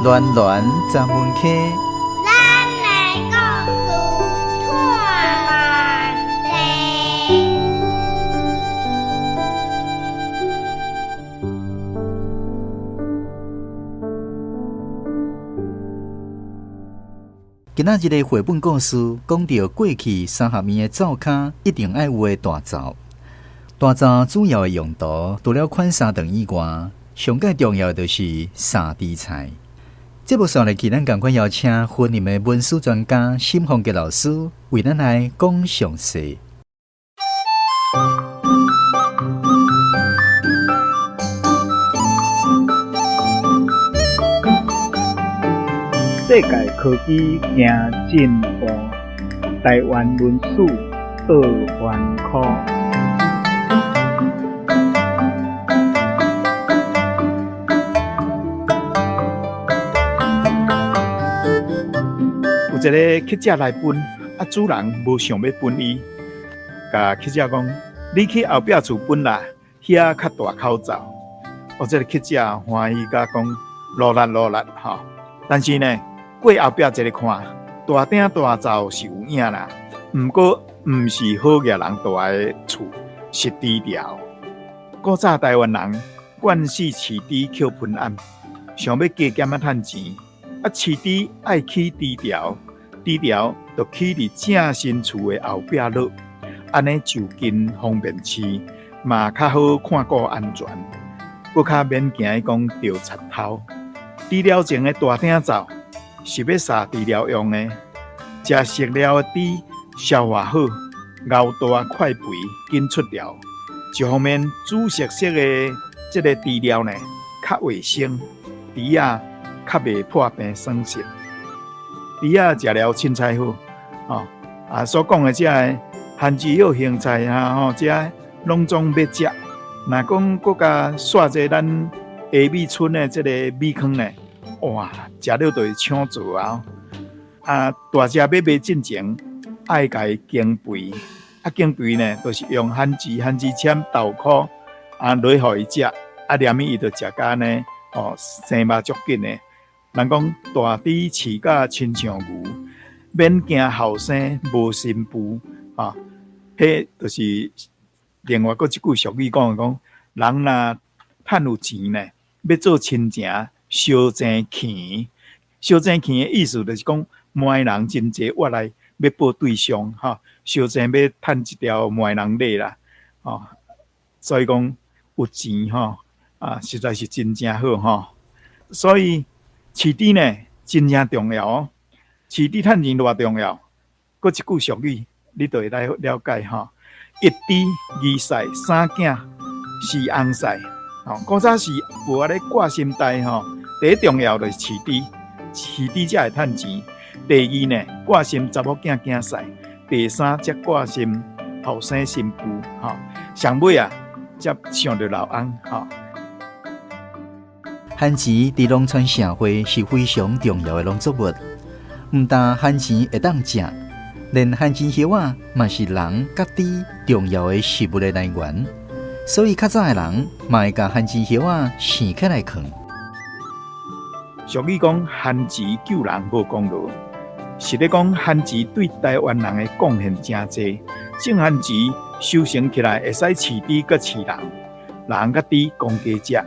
暖暖十门溪，咱来故事串联地。今仔日的绘本故事讲到过去三合面的灶骹一定爱有的大灶。大灶主要的用途，除了款三顿以外，上界重要的就是三猪菜。节目上来去，咱赶快邀请婚姻的文史专家沈宏杰老师为咱来讲详细。世界科技行进步，台湾文史学环科。有一个乞食来奔，主人无想要奔伊，甲乞食讲：你去后壁厝奔啦，遐较大口罩。这个乞食欢喜甲讲：落力吼！但是呢，过后壁一个看，大鼎大灶是有影啦，毋过毋是好野人住的厝，是低调。古早台湾人惯死饲猪捡盆案，想要加减趁钱，饲猪爱起低调，低调就起伫正新厝的后壁落，安尼就近方便饲，嘛较好看顾安全，搁较免惊讲着贼头。猪了前的大鼎灶是要杀猪了用的，食熟了的猪消化好，咬大快肥紧出料。一方面煮熟悉的这个猪料呢，较卫生，猪仔较袂破病生食。猪仔食了凊彩好，所讲的这个番薯叶芹菜这拢总要食。若讲搁加刷者咱下米村的这个米糠呢，哇，食了就会抢座大只要卖进前，爱甲伊经肥，经肥呢，就是用番薯签豆壳落予伊食，连伊就食甲呢，生肉足紧的。人讲大猪饲甲亲像牛，免惊后生无新妇迄就是另外一句俗语讲，人若趁有钱呢，要做亲情，烧钱钱。烧钱钱的意思就是讲，卖人真济，我来要报对象烧钱要趁一条卖人类啦所以讲有钱实在是真正好所以饲猪呢真正重要饲猪趁钱偌重要。搁一句俗语，你就会来了解一猪二婿三囝四翁婿古早是无咧挂心代第一重要就是饲猪才会趁钱。第二呢，挂心查某囝囝婿。第三才挂心后生新妇上尾才想着老翁番薯在农村社会是非常重要的农作物，唔但番薯会当食，连番薯叶嘛是人甲猪重要的食物的来源，所以较早的人嘛会甲番薯叶生起来囥。俗语讲番薯救人无功劳，是咧讲番薯对台湾人的贡献真济。种番薯收成起来会使饲猪佮饲人，人甲猪公家食。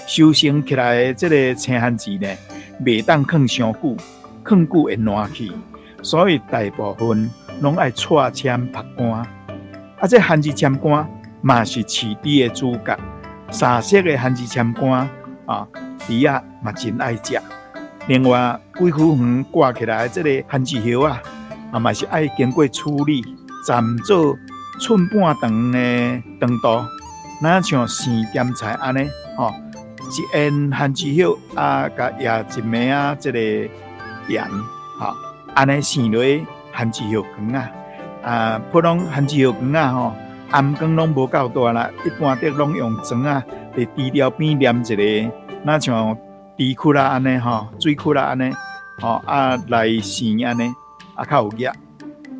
收成起来的这个青番薯呢，袂当放伤久，放久会烂去，所以大部分拢爱错签晒干。这番薯签干嘛是饲猪的主角，三色的番薯签干猪仔嘛真爱食。另外，几乎远挂起来这个番薯叶嘛是爱经过处理，斩做寸半长的长度，哪像生咸菜安尼一沿番薯叶甲压一枚这个盐安尼生落番薯叶羹普通番薯叶羹暗羹拢无够大啦，一般的拢用砖伫猪条边黏一个，哪像猪骨安尼水骨安尼来生安尼较有热。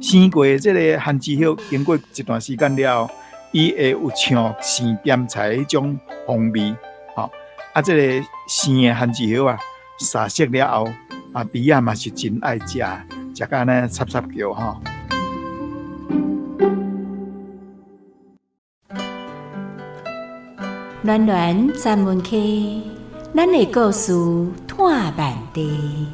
生过这个番薯叶，经过一段时间了，伊会有像生咸菜迄种风味这个生的番薯叶杀熟了后，啊，猪仔嘛是真爱食，食到安尼插插叫吼。暖暖专门客，咱的故事探万地。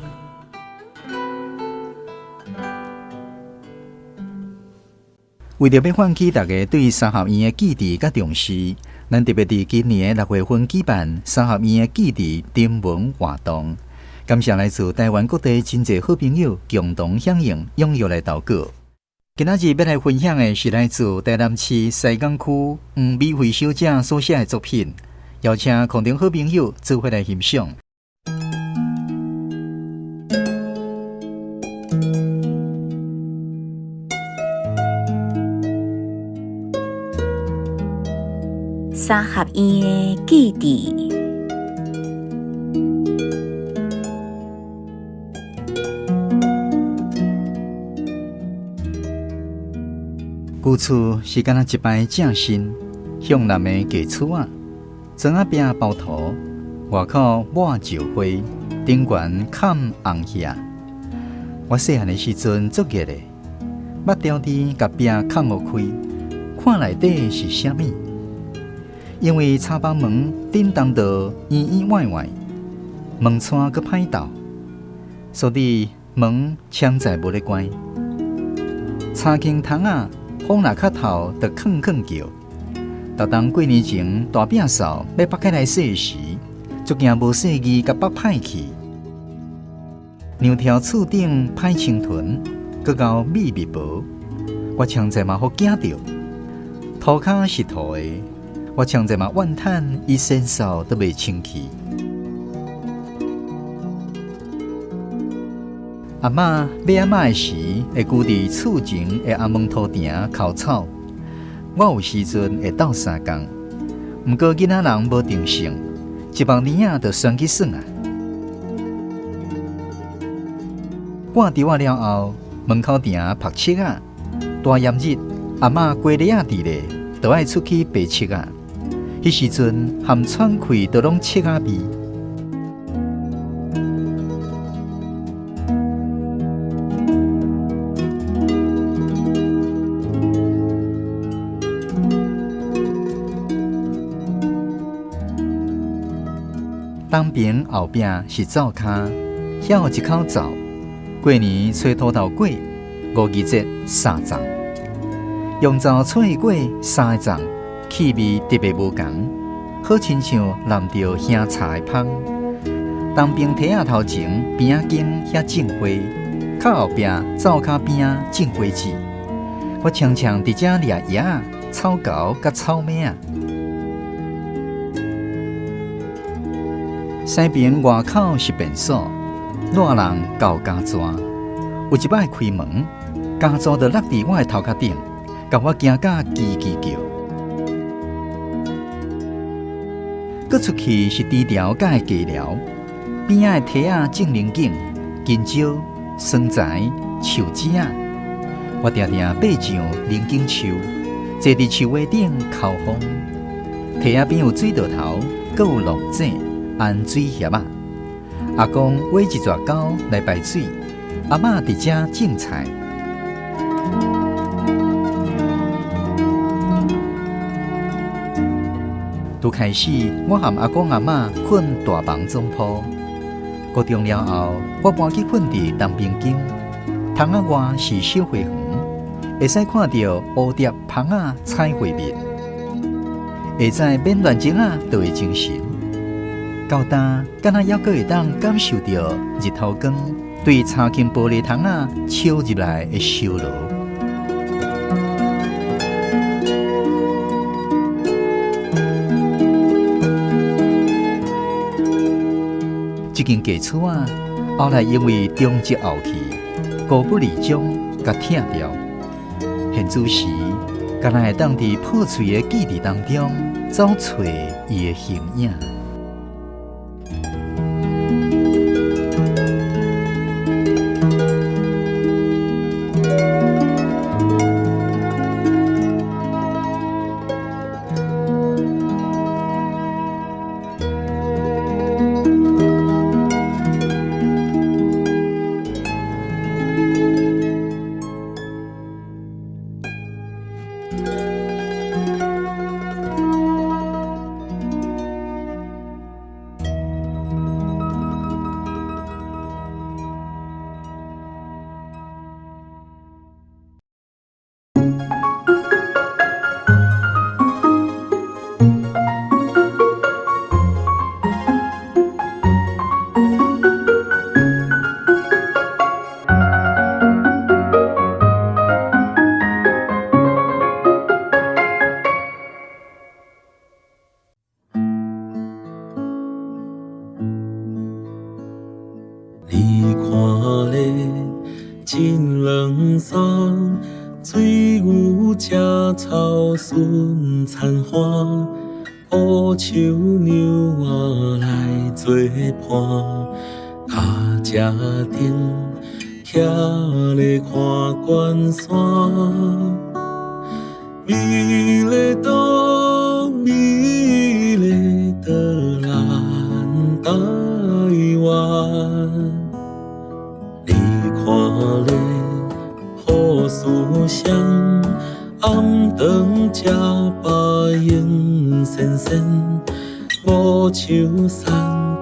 为着要唤起大家对三合院的记忆甲重视，咱特别伫今年的6月份举办三合院的记忆征文活动。感谢来自台湾各地真侪好朋友共同响应，踊跃来投稿。今仔日要来分享的是来自台南市西港区黄美惠小姐所写的作品，邀请空中好朋友做伙来欣赏。三合院的记忆。旧厝是敢若一排正新，向南的家厝仔，砖仔饼包土，外口抹石花，顶悬砍红叶。我细汉的时阵足热的，目吊伫甲饼砍互开，看内底是啥物？因为插房门叮当着圆圆歪歪，门窗阁歹斗，所以门枪在无咧关。插轻窗仔，风若磕头，就吭吭叫。逐当过年前大饼扫要剥开来洗时，足惊无细字甲剥歹去。娘条厝顶歹清豚，阁到密密薄，我枪在嘛互惊着。涂骹是涂的。我常在嘛怨叹，伊身扫都未清气。阿嬷买阿嬷的时，会居伫厝前的阿门土埕抠草。我有时阵会斗三工，毋过囡仔人无定性，一帮年仔就选去耍啊。挂伫我了后，门口埕晒漆啊。大炎日，阿嬷鸡日仔伫咧，就爱出去白漆啊。迄时阵含喘气都拢切啊味。东边后壁是灶骹，遐有一口灶。过年吹土豆粿，5节三粽，用灶吹粿3个粽。气味特别无同，好亲像淋着香茶的芳。东边梯仔头前边仔间遐种花，较后壁灶骹边仔种果子。我常常伫遮掠叶仔、草猴甲草莓啊。西边外口是便所，热人到家蛇。有一摆开门，家蛇就落伫我的头壳顶，甲我惊甲叽叽叫。搁出去是猪寮甲的鸡寮，边仔的梯仔种龙井、金蕉、酸菜、树枝仔。我定定爬上龙井树，坐伫树尾顶扣风。梯仔边有水道头，搁有龙井、安水叶仔。阿公挖一撮狗来排水，阿嬷伫遮种菜。拄开始，我和阿公阿嬷困大房总铺。高中了后，我搬去困伫东边间。窗仔外是小花园，会使看到蝴蝶、蜂仔采花蜜。下早免乱钟仔就会精神。到呾，敢若还阁会当感受到日头光对擦轻玻璃窗仔照入来的烧热。这间家厝啊，后来因为中职后去，孤不离宗，甲拆掉。现主时，敢若会当伫破碎的记忆当中，找找伊的形影。关山，水牛食草顺残花，乌树牛仔来做伴，脚车顶徛咧看关山。美丽岛，美丽的咱台湾，你看咧雨丝香，暗顿吃白烟闪闪，五树山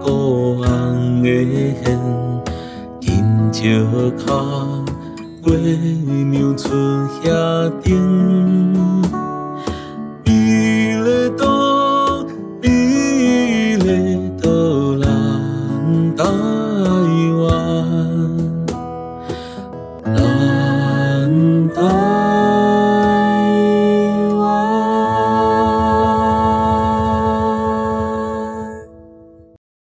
孤红的hen，金石脚月娘春遐顶。